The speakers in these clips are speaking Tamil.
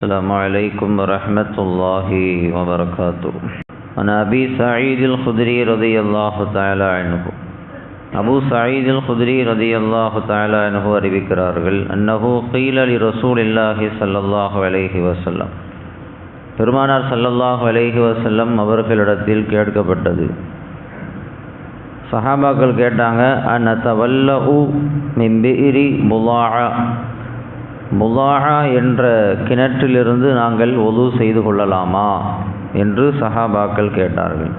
السلام عليكم ورحمة الله وبركاته. عن أبي سعيد الخدري رضي الله تعالى عنه அபு சயீத் அல்-குத்ரி ரலியல்லாஹு தஆலா அன்ஹு அறிவிக்கிறார்கள், அன்னஹு கீல லிரசூலில்லாஹி ஸல்லல்லாஹு அலைஹி வஸல்லம், பெருமானார் ஸல்லல்லாஹு அலைஹி வஸல்லம் அவர்களிடத்தில் கேட்கப்பட்டது. சஹாபாக்கள் கேட்டாங்க, அனதவல்லு மின் பிஇரி புலாஅ, புலாஅ என்ற கிணற்றிலிருந்து நாங்கள் ஒது செய்து கொள்ளலாமா என்று சஹாபாக்கள் கேட்டார்கள்.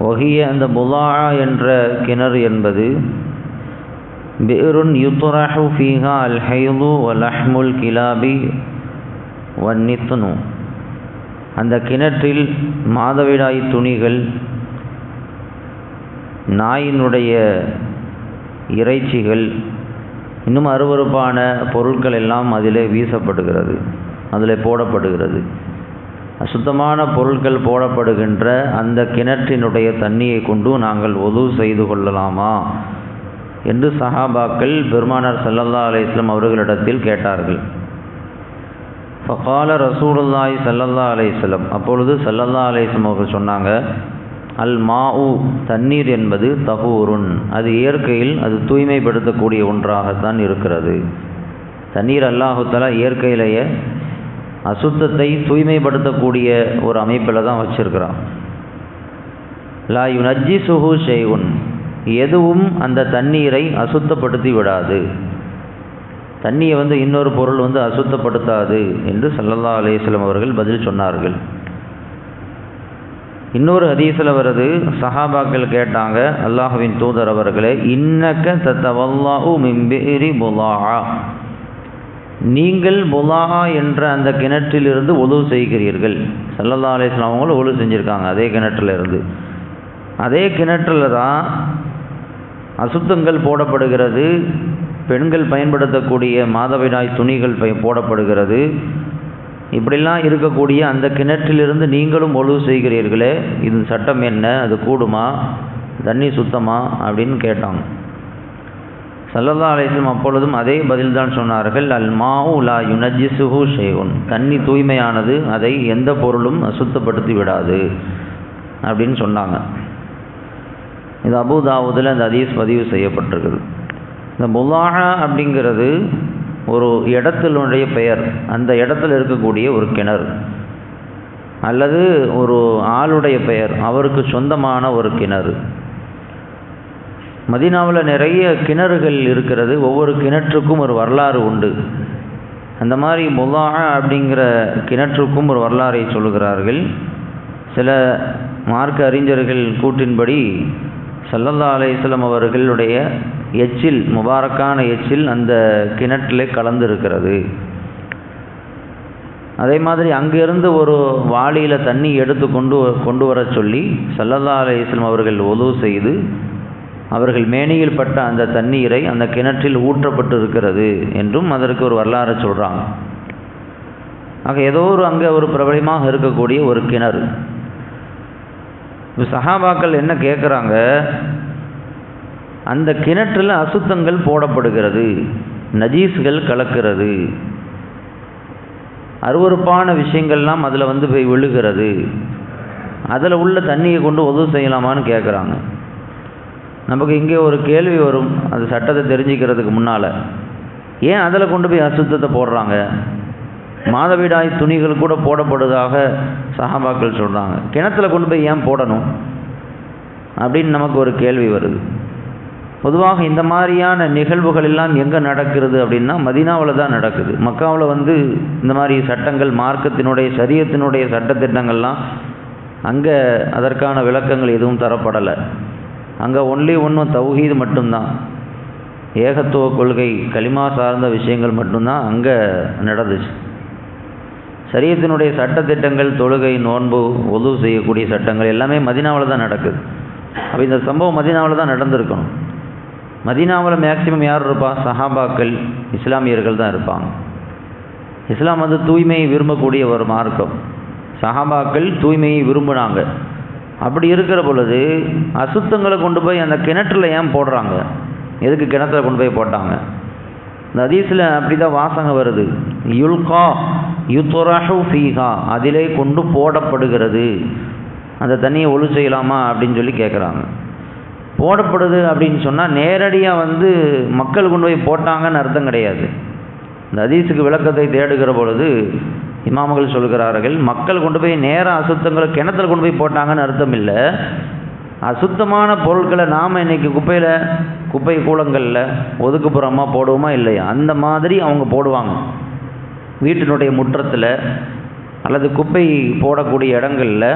வஹிய, அந்த புலாஅ என்ற கிணறு என்பது பிஇருன் யுத்ரஹு ஃபீஹா அல் ஹைது வ லஹ்முல் கிலாபி வன்னித்னு, அந்த கிணற்றில் மாதவிடாய் துணிகள், நாயினுடைய இறைச்சிகள், இன்னும் அருவருப்பான பொருட்கள் எல்லாம் அதிலே வீசப்படுகிறது, அதில் போடப்படுகிறது. அசுத்தமான பொருட்கள் போடப்படுகின்ற அந்த கிணற்றினுடைய தண்ணியை கொண்டு நாங்கள் ஒது செய்து கொள்ளலாமா என்று சஹாபாக்கள் பெருமானார் ஸல்லல்லாஹு அலைஹி வஸல்லம் அவர்களிடத்தில் கேட்டார்கள். ஃபகால ரசூலுல்லாஹி ஸல்லல்லாஹு அலைஹி வஸல்லம், அப்பொழுது ஸல்லல்லாஹு அலைஹி வஸல்லம் அவர்கள் சொன்னாங்க, அல் மாஉ, தண்ணீர் என்பது தஹூருன், அது இயற்கையில் அது தூய்மைப்படுத்தக்கூடிய ஒன்றாகத்தான் இருக்கிறது. தண்ணீர் அல்லாஹு தஆலா இயற்கையிலேயே அசுத்தத்தை தூய்மைப்படுத்தக்கூடிய ஒரு அமைப்பில் தான் வச்சிருக்கிறான். லா யுனஜ்ஜிசுஹு ஷைஉன், எதுவும் அந்த தண்ணீரை அசுத்தப்படுத்தி விடாது. தண்ணியை இன்னொரு பொருள் அசுத்தப்படுத்தாது என்று ஸல்லல்லாஹு அலைஹி வஸல்லம் அவர்கள் பதில் சொன்னார்கள். இன்னொரு ஹதீஸில் வருது, சஹாபாக்கள் கேட்டாங்க, அல்லாஹ்வின் தூதர் அவர்களே, இன்னக ததவல்லஹு மின் பிஇரி புலாஅ, நீங்கள் புலாஅ என்ற அந்த கிணற்றிலிருந்து ஒது செய்கிறீர்கள். ஸல்லல்லாஹு அலைஹி வஸல்லம் அவங்களும் ஒது செஞ்சுருக்காங்க அதே கிணற்றிலிருந்து. அதே கிணற்றில் தான் அசுத்தங்கள் போடப்படுகிறது, பெண்கள் பயன்படுத்தக்கூடிய மாதவிடாய் துணிகள் போடப்படுகிறது. இப்படிலாம் இருக்கக்கூடிய அந்த கிணற்றிலிருந்து நீங்களும் ஒது செய்கிறீர்களே, இது சட்டம் என்ன, அது கூடுமா, தண்ணி சுத்தமா அப்படின்னு கேட்டாங்க. ஸல்லல்லாஹு அலைஹி வஸல்லம் அப்பொழுதும் அதே பதில்தான் சொன்னார்கள், அல் மாஉ லா யுனஜ்ஜிசுஹு ஷைஉன், தண்ணி தூய்மையானது, அதை எந்த பொருளும் அசுத்தப்படுத்தி விடாது அப்படின்னு சொன்னாங்க. இது அபூ தாவூதில் அந்த ஹதீஸ் பதிவு செய்யப்பட்டிருக்குது. இந்த புலாஅ அப்படிங்கிறது ஒரு இடத்தினுடைய பெயர், அந்த இடத்துல இருக்கக்கூடிய ஒரு கிணறு, அல்லது ஒரு ஆளுடைய பெயர், அவருக்கு சொந்தமான ஒரு கிணறு. மதீனாவில் நிறைய கிணறுகள் இருக்கிறது, ஒவ்வொரு கிணற்றுக்கும் ஒரு வரலாறு உண்டு. அந்த மாதிரி புலாஅ அப்படிங்கிற கிணற்றுக்கும் ஒரு வரலாறை சொல்லுகிறார்கள். சில மார்க்க அறிஞர்கள் கூற்றின்படி ஸல்லல்லாஹு அலைஹி வஸல்லம் அவர்களுடைய எச்சில், முபாரக்கான எச்சில் அந்த கிணற்றிலே கலந்து இருக்கிறது. அதே மாதிரி அங்கிருந்து ஒரு வாளியில் தண்ணி எடுத்து கொண்டு வர சொல்லி ஸல்லல்லாஹு அலைஹி வஸல்லம் அவர்கள் ஒது செய்து அவர்கள் மேனியில் பட்ட அந்த தண்ணீரை அந்த கிணற்றில் ஊற்றப்பட்டு இருக்கிறது என்றும் அதற்கு ஒரு வரலாறு சொல்கிறாங்க. ஆக ஏதோ அங்கே ஒரு பிரபலமாக இருக்கக்கூடிய ஒரு கிணறு. இப்போ சஹாபாக்கள் என்ன கேட்குறாங்க, அந்த கிணற்றில் அசுத்தங்கள் போடப்படுகிறது, நஜீஸ்கள் கலக்கிறது, அருவருப்பான விஷயங்கள்லாம் அதில் போய் விழுகிறது, அதில் உள்ள தண்ணியை கொண்டு ஒது செய்யலாமான்னு கேட்குறாங்க. நமக்கு இங்கே ஒரு கேள்வி வரும், அது சட்டத்தை தெரிஞ்சுக்கிறதுக்கு முன்னால், ஏன் அதில் கொண்டு போய் அசுத்தத்தை போடுறாங்க? மாதவிடாய் துணிகள் கூட போடப்படுவதாக சஹாபாக்கள் சொல்கிறாங்க, கிணத்துல கொண்டு போய் ஏன் போடணும் அப்படின்னு நமக்கு ஒரு கேள்வி வருது. பொதுவாக இந்த மாதிரியான நிகழ்வுகள் எல்லாம் எங்கே நடக்கிறது அப்படின்னா மதீனாவில் தான் நடக்குது. மக்காவில் இந்த மாதிரி சட்டங்கள், மார்க்கத்தினுடைய ஷரியத்தினுடைய சட்டத்திட்டங்கள்லாம் அங்கே அதற்கான விளக்கங்கள் எதுவும் தரப்படலை. அங்கே ஒன்று தௌஹீத் மட்டும்தான், ஏகத்துவ கொள்கை, கலிமா சார்ந்த விஷயங்கள் மட்டும்தான் அங்கே நடந்துச்சு. ஷரியத்தினுடைய சட்டத்திட்டங்கள், தொழுகை, நோன்பு, ஒது செய்யக்கூடிய சட்டங்கள் எல்லாமே மதீனாவில் தான் நடக்குது. அப்போ இந்த சம்பவம் மதீனாவில் தான் நடந்திருக்கணும். மதீனாவில் மேக்சிமம் யார் இருப்பா? சஹாபாக்கள், இஸ்லாமியர்கள் தான் இருப்பாங்க. இஸ்லாம் தூய்மையை விரும்பக்கூடிய ஒரு மார்க்கம். சஹாபாக்கள் தூய்மையை விரும்பினாங்க. அப்படி இருக்கிற பொழுது அசுத்தங்களை கொண்டு போய் அந்த கிணற்றில் ஏன் போடுறாங்க? எதுக்கு கிணத்துல கொண்டு போய் போட்டாங்க? இந்த ஹதீஸில் அப்படி தான் வாசகம் வருது. யுல்கா யுத்ரஹு ஃபீஹா, அதிலே கொண்டு போடப்படுகிறது. அந்த தண்ணியை ஒழு செய்யலாமா அப்படின்னு சொல்லி கேட்குறாங்க. போடப்படுது அப்படின்னு சொன்னால் நேரடியாக மக்கள் கொண்டு போய் போட்டாங்கன்னு அர்த்தம் கிடையாது. இந்த ஹதீஸுக்கு விளக்கத்தை தேடுகிற பொழுது இமாம்கள் சொல்கிறார்கள், மக்கள் கொண்டு போய் நேராக அசுத்தங்களை கிணத்துல கொண்டு போய் போட்டாங்கன்னு அர்த்தம் இல்லை. அசுத்தமான பொருட்களை நாம் இன்றைக்கி குப்பை கூலங்களில் ஒதுக்குப்புறமாக போடுவோமா இல்லையா, அந்த மாதிரி அவங்க போடுவாங்க. வீட்டினுடைய முற்றத்தில் அல்லது குப்பை போடக்கூடிய இடங்களில்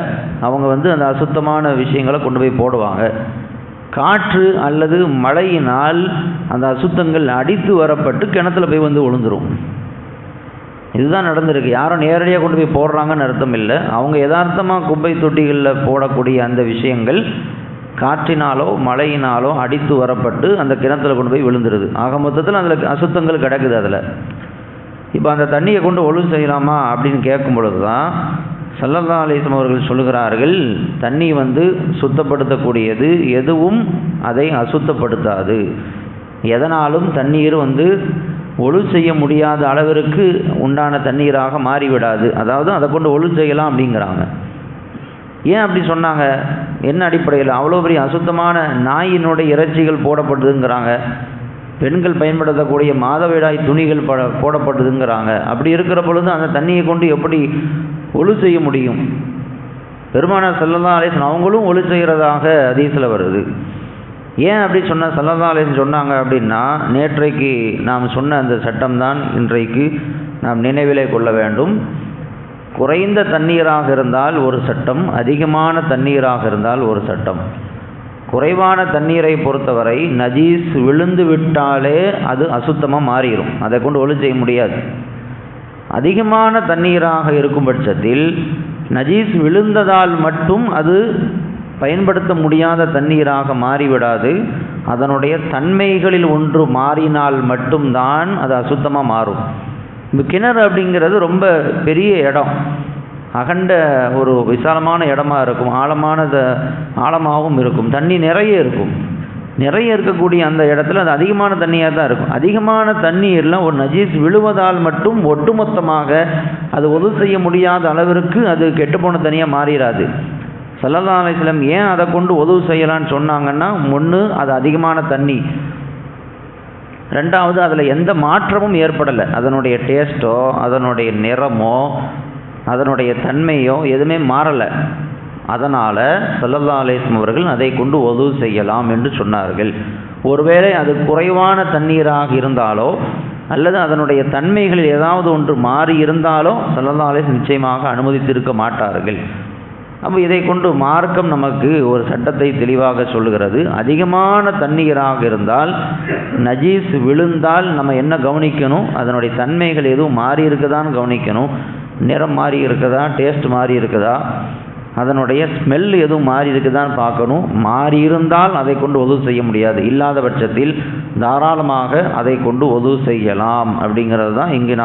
அவங்க அந்த அசுத்தமான விஷயங்களை கொண்டு போய் போடுவாங்க. காற்று அல்லது மழையினால் அந்த அசுத்தங்கள் அடித்து வரப்பட்டு கிணத்துல போய் விழுந்துரும். இதுதான் நடந்திருக்கு. யாரும் நேரடியாக கொண்டு போய் போடுறாங்கன்னு அர்த்தம் இல்லை. அவங்க யதார்த்தமாக குப்பை தொட்டிகளில் போடக்கூடிய அந்த விஷயங்கள் காற்றினாலோ மழையினாலோ அடித்து வரப்பட்டு அந்த கிணத்துல கொண்டு போய் விழுந்துருது. ஆக மொத்தத்தில் அதில் அசுத்தங்கள் கிடக்குது. அதில் இப்போ அந்த தண்ணியை கொண்டு ஒழு செய்யலாமா அப்படின்னு கேட்கும் பொழுது தான் ஸல்லல்லாஹு அலைஹி வஸல்லம் அவர்கள் சொல்லுகிறார்கள், தண்ணி சுத்தப்படுத்தக்கூடியது, எதுவும் அதை அசுத்தப்படுத்தாது. எதனாலும் தண்ணீர் ஒழு செய்ய முடியாத அளவிற்கு உண்டான தண்ணீராக மாறிவிடாது. அதாவது அதை கொண்டு ஒழு செய்யலாம் அப்படிங்கிறாங்க. ஏன் அப்படி சொன்னாங்க? என்ன அடிப்படையில்? அவ்வளோ பெரிய அசுத்தமான நாயினுடைய இறைச்சிகள் போடப்படுதுங்கிறாங்க. பெண்கள் பயன்படுத்தக்கூடிய மாதவிடாய் துணிகள் போடப்படுதுங்கிறாங்க. அப்படி இருக்கிற பொழுது அந்த தண்ணியை கொண்டு எப்படி ஒழு செய்ய முடியும்? பெருமானார் ஸல்லல்லாஹு அலைஹி வஸல்லம் அவங்களும் ஒழு செய்கிறதாக ஹதீஸில் வருது. ஏன் அப்படி ஸல்லல்லாஹு அலைஹி வஸல்லம் சொன்னாங்க அப்படின்னா, நேற்றைக்கு நாம் சொன்ன அந்த சட்டம்தான் இன்றைக்கு நாம் நினைவிலே கொள்ள வேண்டும். குறைந்த தண்ணீராக இருந்தால் ஒரு சட்டம், அதிகமான தண்ணீராக இருந்தால் ஒரு சட்டம். குறைவான தண்ணீரை பொறுத்தவரை நஜீஸ் விழுந்து விட்டாலே அது அசுத்தமாக மாறிடும், அதை கொண்டு ஒழு செய்ய முடியாது. அதிகமான தண்ணீராக இருக்கும் பட்சத்தில் நஜீஸ் விழுந்ததால் மட்டும் அது பயன்படுத்த முடியாத தண்ணீராக மாறிவிடாது. அதனுடைய தன்மைகளில் ஒன்று மாறினால் மட்டும்தான் அது அசுத்தமாக மாறும். இப்போ கிணறு அப்படிங்கிறது ரொம்ப பெரிய இடம், அகண்ட ஒரு விசாலமான இடமா இருக்கும், ஆழமாகவும் இருக்கும், தண்ணி நிறைய இருக்கும். நிறைய இருக்கக்கூடிய அந்த இடத்துல அது அதிகமான தண்ணியாக தான் இருக்கும். அதிகமான தண்ணீரில் ஒரு நஜீஸ் விழுவதால் மட்டும் ஒட்டுமொத்தமாக அது ஒது செய்ய முடியாத அளவிற்கு அது கெட்டுப்போன தண்ணியாக மாறிடாது. ஸல்லல்லாஹு அலைஹி வஸல்லம் ஏன் அதை கொண்டு உதவு செய்யலான்னு சொன்னாங்கன்னா, ஒன்று அது அதிகமான தண்ணி, ரெண்டாவது அதில் எந்த மாற்றமும் ஏற்படலை. அதனுடைய டேஸ்ட்டோ அதனுடைய நிறமோ அதனுடைய தன்மையோ எதுவுமே மாறலை. அதனால் ஸல்லல்லாஹு அலைஹி வஸல்லம் அவர்கள் அதை கொண்டு உதவு செய்யலாம் என்று சொன்னார்கள். ஒருவேளை அது குறைவான தண்ணீராக இருந்தாலோ அல்லது அதனுடைய தன்மைகளில் ஏதாவது ஒன்று மாறி இருந்தாலோ ஸல்லல்லாஹு அலைஹி வஸல்லம் நிச்சயமாக அனுமதித்திருக்க மாட்டார்கள். அப்போ இதை கொண்டு மார்க்கம் நமக்கு ஒரு சட்டத்தை தெளிவாக சொல்லுகிறது. அதிகமான தண்ணீராக இருந்தால் நஜீஸ் விழுந்தால் நம்ம என்ன கவனிக்கணும்? அதனுடைய தன்மைகள் எதுவும் மாறி இருக்குதான்னு கவனிக்கணும். நிறம் மாறி இருக்குதா, டேஸ்ட் மாறி இருக்குதா, அதனுடைய ஸ்மெல் எதுவும் மாறி இருக்குதான்னு பார்க்கணும். மாறி இருந்தால் அதை கொண்டு உதவு செய்ய முடியாது. இல்லாத பட்சத்தில் தாராளமாக அதை கொண்டு உதவு செய்யலாம். அப்படிங்கிறது தான் இங்கு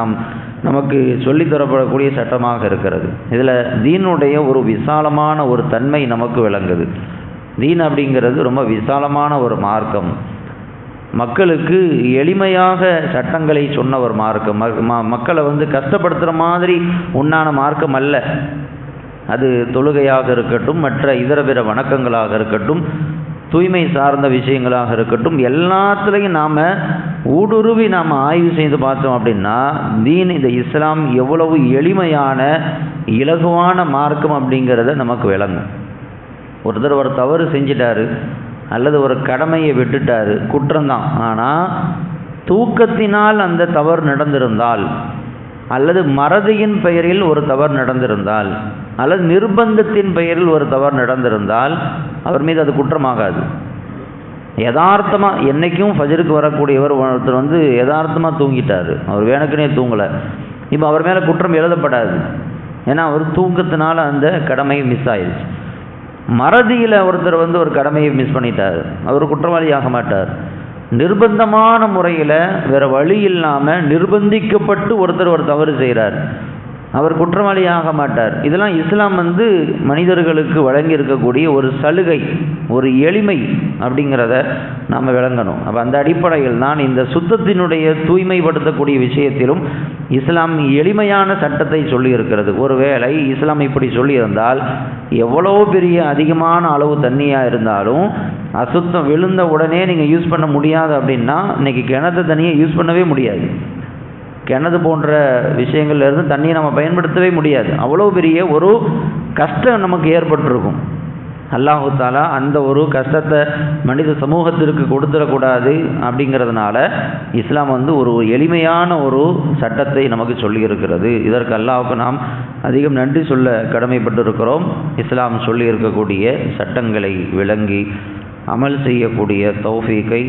நமக்கு சொல்லித்தரப்படக்கூடிய சட்டமாக இருக்கிறது. இதில் தீனுடைய ஒரு விசாலமான ஒரு தன்மை நமக்கு விளங்குது. தீன் அப்படிங்கிறது ரொம்ப விசாலமான ஒரு மார்க்கம். மக்களுக்கு எளிமையாக சட்டங்களை சொன்ன ஒரு மார்க்கம். மக்களை கஷ்டப்படுத்துகிற மாதிரி உண்டான மார்க்கம் அல்ல. அது தொழுகையாக இருக்கட்டும், மற்ற இதர பிற வணக்கங்களாக இருக்கட்டும், தூய்மை சார்ந்த விஷயங்களாக இருக்கட்டும், எல்லாத்துலேயும் நாம் ஊடுருவி நாம் ஆய்வு செய்து பார்த்தோம் அப்படின்னா தீன், இந்த இஸ்லாம் எவ்வளவு எளிமையான இலகுவான மார்க்கம் அப்படிங்கிறத நமக்கு விளங்கும். ஒருத்தர் ஒரு தவறு செஞ்சிட்டாரு அல்லது ஒரு கடமையை விட்டுட்டாரு, குற்றம்தான். ஆனால் தூக்கத்தினால் அந்த தவறு நடந்திருந்தால் அல்லது மறதியின் பெயரில் ஒரு தவறு நடந்திருந்தால் அல்லது நிர்பந்தத்தின் பெயரில் ஒரு தவறு நடந்திருந்தால் அவர் மீது அது குற்றமாகாது. யதார்த்தமாக என்றைக்கும் ஃபஜருக்கு வரக்கூடியவர் ஒருத்தர் யதார்த்தமாக தூங்கிட்டார், அவர் வேணுக்குனே தூங்கலை, இப்போ அவர் மேலே குற்றம் எழுதப்படாது. ஏன்னா அவர் தூக்கத்தினால அந்த கடமையை மிஸ் ஆயிடுச்சு. மறதியில் ஒருத்தர் ஒரு கடமையை மிஸ் பண்ணிட்டார், அவர் குற்றவாளி ஆக மாட்டார். நிர்பந்தமான முறையில் வேறு வழி இல்லாமல் நிர்பந்திக்கப்பட்டு ஒருத்தர் ஒரு தவறு செய்கிறார், அவர் குற்றவாளியாக மாட்டார். இதெல்லாம் இஸ்லாம் மனிதர்களுக்கு வழங்கி இருக்கக்கூடிய ஒரு சலுகை, ஒரு எளிமை அப்படிங்கிறத நாம் விளங்கணும். அப்போ அந்த அடிப்படையில் தான் இந்த சுத்தத்தினுடைய தூய்மைப்படுத்தக்கூடிய விஷயத்திலும் இஸ்லாம் எளிமையான சட்டத்தை சொல்லியிருக்கிறது. ஒருவேளை இஸ்லாம் இப்படி சொல்லியிருந்தால் எவ்வளோ பெரிய அதிகமான அளவு தண்ணியாக இருந்தாலும் அசுத்தம் விழுந்த உடனே நீங்கள் யூஸ் பண்ண முடியாது அப்படின்னா இன்றைக்கி கிணத்து தண்ணியை யூஸ் பண்ணவே முடியாது. கிணறு போன்ற விஷயங்கள்லேருந்து தண்ணியை நம்ம பயன்படுத்தவே முடியாது. அவ்வளோ பெரிய ஒரு கஷ்டம் நமக்கு ஏற்பட்டிருக்கும். அல்லாஹு தாலா அந்த ஒரு கஷ்டத்தை மனித சமூகத்திற்கு கொடுத்துடக்கூடாது அப்படிங்கிறதுனால இஸ்லாம் ஒரு எளிமையான ஒரு சட்டத்தை நமக்கு சொல்லியிருக்கிறது. இதற்கு அல்லாஹுக்கு நாம் அதிகம் நன்றி சொல்ல கடமைப்பட்டிருக்கிறோம். இஸ்லாம் சொல்லியிருக்கக்கூடிய சட்டங்களை விளங்கி அமல் செய்யக்கூடிய தௌஃபீக்கை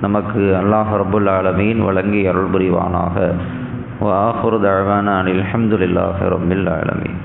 நமக்கு அல்லாஹ் ரப்புல் ஆலமீன் வழங்கி அருள் புரிவானாக. வ ஆகிரு தஅவானா அனில் ஹம்துலில்லாஹி ரப்பில் ஆலமீன்.